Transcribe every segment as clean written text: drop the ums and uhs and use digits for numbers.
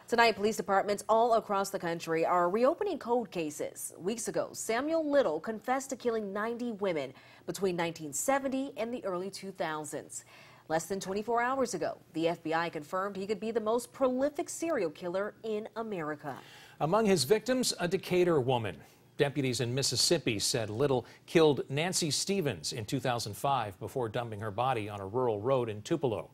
Tonight, police departments all across the country are reopening cold cases. Weeks ago, Samuel Little confessed to killing 90 women between 1970 and the early 2000s. Less than 24 hours ago, the FBI confirmed he could be the most prolific serial killer in America. Among his victims, a Decatur woman. Deputies in Mississippi said Little killed Nancy Stevens in 2005 before dumping her body on a rural road in Tupelo.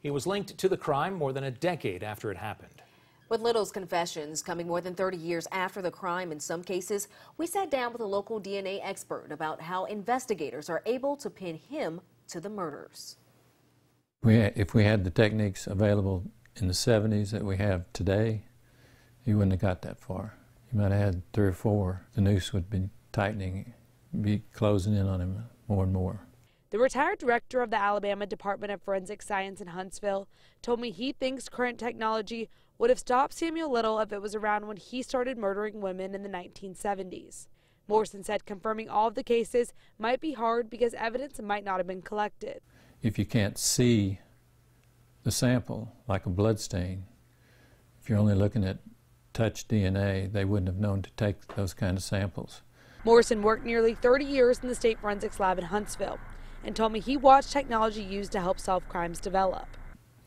He was linked to the crime more than a decade after it happened. With Little's confessions coming more than 30 years after the crime in some cases, we sat down with a local DNA expert about how investigators are able to pin him to the murders. If we had the techniques available in the 70s that we have today, you wouldn't have got that far. You might have had 3 or 4. The noose would be tightening, be closing in on him more and more. The retired director of the Alabama Department of Forensic Science in Huntsville told me he thinks current technology would have stopped Samuel Little if it was around when he started murdering women in the 1970s. Morrison said confirming all of the cases might be hard because evidence might not have been collected. If you can't see the sample, like a blood stain, if you're only looking at touch DNA, they wouldn't have known to take those kind of samples. Morrison worked nearly 30 years in the state forensics lab in Huntsville and told me he watched technology used to help solve crimes develop.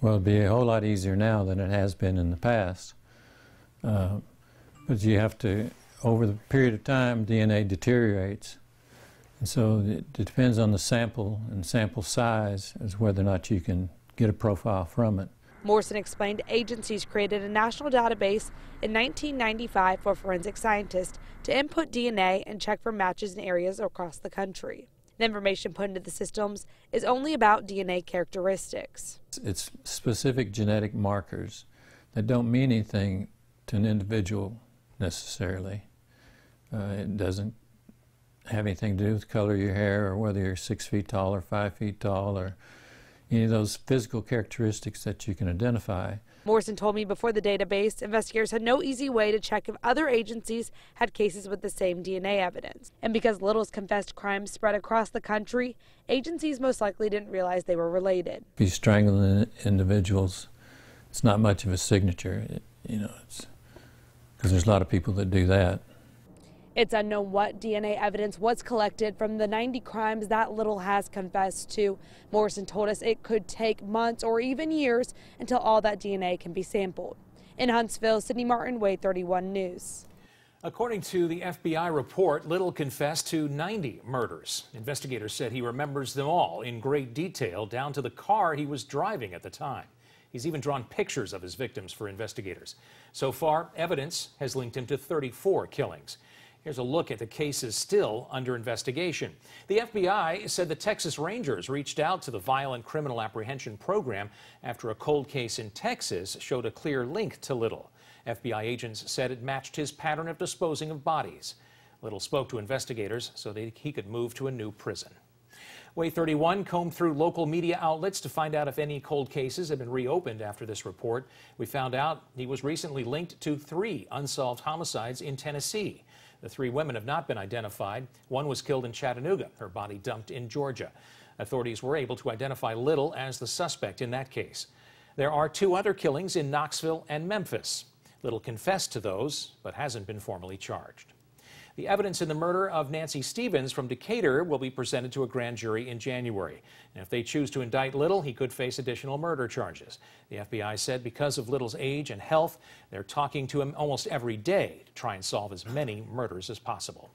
Well, it'd be a whole lot easier now than it has been in the past. But you have to, over the period of time, DNA deteriorates. And so it depends on the sample and sample size as whether or not you can get a profile from it. Morrison explained agencies created a national database in 1995 for forensic scientists to input DNA and check for matches in areas across the country. The information put into the systems is only about DNA characteristics. It's specific genetic markers that don't mean anything to an individual necessarily. It doesn't have anything to do with the color of your hair or whether you're 6 feet tall or 5 feet tall or any of those physical characteristics that you can identify. Morrison told me before the database, investigators had no easy way to check if other agencies had cases with the same DNA evidence. And because Little's confessed crimes spread across the country, agencies most likely didn't realize they were related. If you strangle individuals, it's not much of a signature, because there's a lot of people that do that. It's unknown what DNA evidence was collected from the 90 crimes that Little has confessed to. Morrison told us it could take months or even years until all that DNA can be sampled. In Huntsville, Sydney Martin, WADE 31 News. According to the FBI report, Little confessed to 90 murders. Investigators said he remembers them all in great detail, down to the car he was driving at the time. He's even drawn pictures of his victims for investigators. So far, evidence has linked him to 34 killings. Here's a look at the cases still under investigation. The FBI said the Texas Rangers reached out to the Violent Criminal Apprehension Program after a cold case in Texas showed a clear link to Little. FBI agents said it matched his pattern of disposing of bodies. Little spoke to investigators so that he could move to a new prison. WADE 31 combed through local media outlets to find out if any cold cases have been reopened after this report. We found out he was recently linked to 3 unsolved homicides in Tennessee. The 3 women have not been identified. One was killed in Chattanooga, her body dumped in Georgia. Authorities were able to identify Little as the suspect in that case. There are 2 other killings in Knoxville and Memphis. Little confessed to those, but hasn't been formally charged. The evidence in the murder of Nancy Stevens from Decatur will be presented to a grand jury in January. And if they choose to indict Little, he could face additional murder charges. The FBI said because of Little's age and health, they're talking to him almost every day to try and solve as many murders as possible.